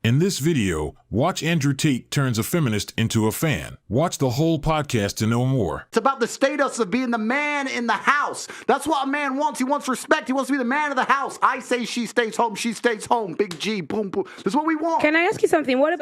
In this video, watch Andrew Tate turns a feminist into a fan. Watch the whole podcast to know more. It's about the status of being the man in the house. That's what a man wants. He wants respect. He wants to be the man of the house. I say she stays home. She stays home. Big G, boom, boom. That's what we want. Can I ask you something? What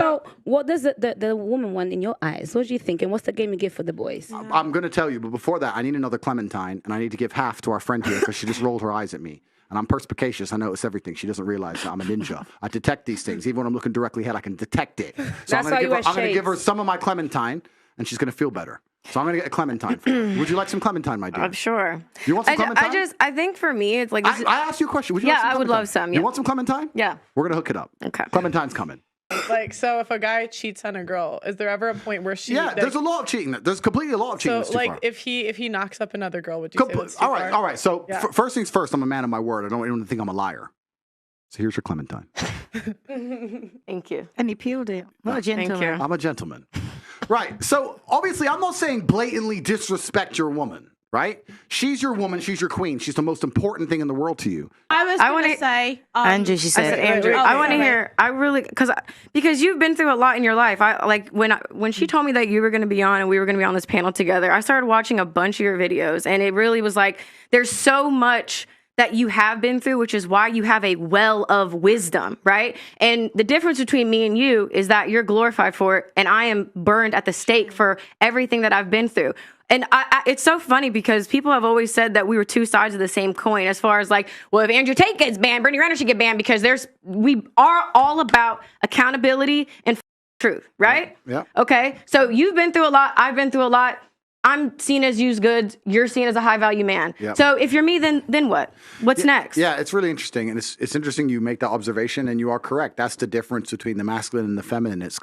does the woman want in your eyes? What do you think? And what's the game you give for the boys? I'm going to tell you, but before that, I need another Clementine, and I need to give half to our friend here because she just rolled her eyes at me. And I'm perspicacious. I notice everything. She doesn't realize I'm a ninja. I detect these things. Even when I'm looking directly ahead, I can detect it. So I'm going to give her some of my Clementine, and she's going to feel better. So I'm going to get a Clementine for her. Would you like some Clementine, my dear? I'm sure. You want some Clementine? I think for me, it's like... I asked you a question. Would you like some I would Clementine? love some, You want some Clementine? Yeah. We're going to hook it up. Okay. Clementine's coming. Like, so if a guy cheats on a girl, is there ever a point where she... Yeah, there's a lot of cheating. There's completely a lot of cheating. So, like, if he knocks up another girl, would you say that's too all right, far? all right. So, Yeah. first things first, I'm a man of my word. I don't even think I'm a liar. So here's your Clementine. Thank you. And he peeled it. What a gentleman. Thank you. I'm a gentleman. Right. So, obviously, I'm not saying blatantly disrespect your woman, right? She's your woman. She's your queen. She's the most important thing in the world to you. I was going to say... Andrew, she said. Andrew, I want to hear. I really because you've been through a lot in your life. When she told me that you were going to be on and we were going to be on this panel together, I started watching a bunch of your videos, and it really was like there's so much that you have been through, which is why you have a well of wisdom, right? And the difference between me and you is that you're glorified for it, and I am burned at the stake for everything that I've been through. And it's so funny because people have always said that we were two sides of the same coin as far as like, well, if Andrew Tate gets banned, Brittany Renner should get banned because we are all about accountability and truth, right? Yeah. Okay. So you've been through a lot. I've been through a lot. I'm seen as used goods. You're seen as a high value man. Yep. So if you're me, then what? What's next? Yeah, it's really interesting. And it's interesting you make that observation, and you are correct. That's the difference between the masculine and the feminine. It's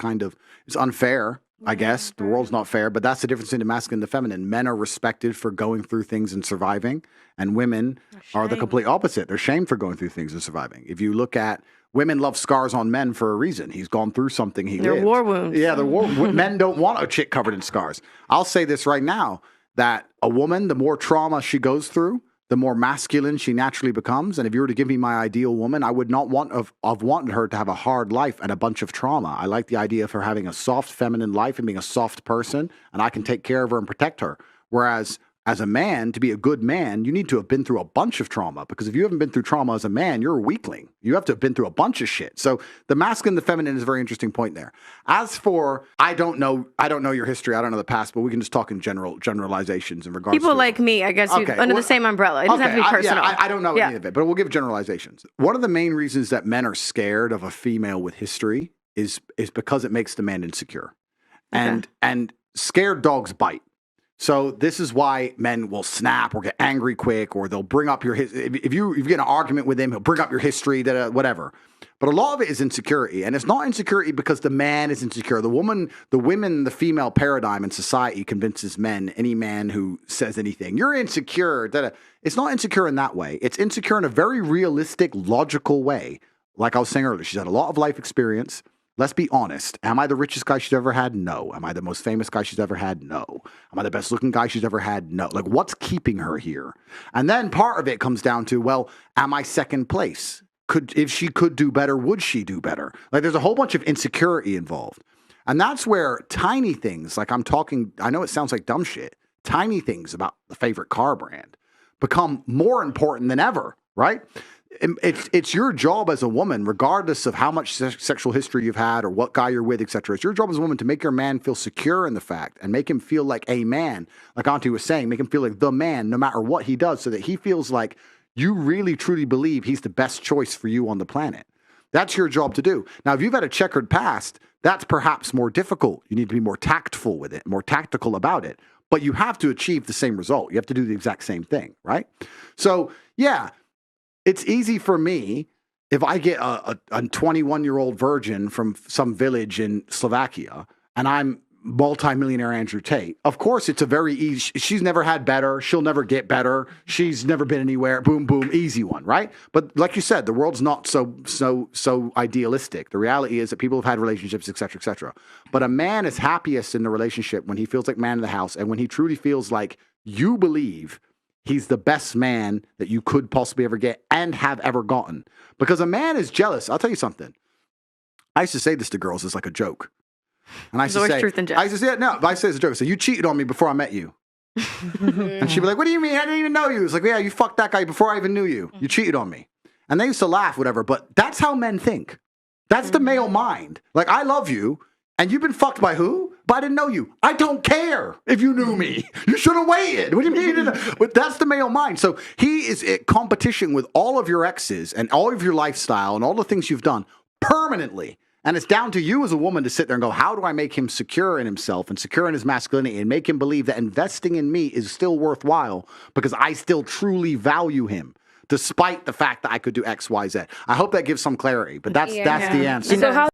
unfair, I guess. The world's not fair, but that's the difference between the masculine and the feminine. Men are respected for going through things and surviving, and women are the complete opposite. They're shamed for going through things and surviving. If you look at women love scars on men for a reason. He's gone through something. They're war wounds. Yeah, men don't want a chick covered in scars. I'll say this right now, that a woman, the more trauma she goes through, the more masculine she naturally becomes. And if you were to give me my ideal woman, I would not have wanted her to have a hard life and a bunch of trauma. I like the idea of her having a soft feminine life and being a soft person, and I can take care of her and protect her. Whereas as a man, to be a good man, you need to have been through a bunch of trauma, because if you haven't been through trauma as a man, you're a weakling. You have to have been through a bunch of shit. So the masculine and the feminine is a very interesting point there. As for, I don't know your history, I don't know the past, but we can just talk in generalizations in regards People to like me, I guess, under the same umbrella. It doesn't have to be personal. I don't know any of it, but we'll give generalizations. One of the main reasons that men are scared of a female with history is because it makes the man insecure. And scared dogs bite. So this is why men will snap or get angry quick, or they'll bring up your if you get in an argument with him, he'll bring up your history, whatever. But a lot of it is insecurity, and it's not insecurity because the man is insecure. The female paradigm in society convinces men, any man who says anything, you're insecure. It's not insecure in that way. It's insecure in a very realistic, logical way. Like I was saying earlier, she's had a lot of life experience. Let's be honest. Am I the richest guy she's ever had? No. Am I the most famous guy she's ever had? No. Am I the best looking guy she's ever had? No. Like, what's keeping her here? And then part of it comes down to, well, am I second place? If she could do better, would she do better? Like, there's a whole bunch of insecurity involved. And that's where tiny things, like I know it sounds like dumb shit, tiny things about the favorite car brand become more important than ever, right? It's your job as a woman, regardless of how much sexual history you've had or what guy you're with, etc. It's your job as a woman to make your man feel secure in the fact and make him feel like a man, like Auntie was saying, make him feel like the man no matter what he does, so that he feels like you really truly believe he's the best choice for you on the planet. That's your job to do. Now, if you've had a checkered past, that's perhaps more difficult. You need to be more tactful with it, more tactical about it. But you have to achieve the same result. You have to do the exact same thing, right? So, yeah. It's easy for me if I get a 21-year-old virgin from some village in Slovakia and I'm multimillionaire Andrew Tate. Of course, it's a very easy, she's never had better. She'll never get better. She's never been anywhere. Boom, boom, easy one, right? But like you said, the world's not so idealistic. The reality is that people have had relationships, et cetera, et cetera. But a man is happiest in the relationship when he feels like man of the house and when he truly feels like you believe he's the best man that you could possibly ever get and have ever gotten. Because a man is jealous. I'll tell you something. I used to say this to girls as like a joke. And I used to always say, truth in jest. I used to say, no, but I say it as a joke. So you cheated on me before I met you. And she'd be like, what do you mean? I didn't even know you. It's like, yeah, you fucked that guy before I even knew you. You cheated on me. And they used to laugh, whatever. But that's how men think. That's the male mind. Like, I love you. And you've been fucked by who? But I didn't know you. I don't care if you knew me. You should have waited. What do you mean? But that's the male mind. So he is in competition with all of your exes and all of your lifestyle and all the things you've done permanently. And it's down to you as a woman to sit there and go, how do I make him secure in himself and secure in his masculinity and make him believe that investing in me is still worthwhile because I still truly value him, despite the fact that I could do X, Y, Z. I hope that gives some clarity, but that's the answer. So how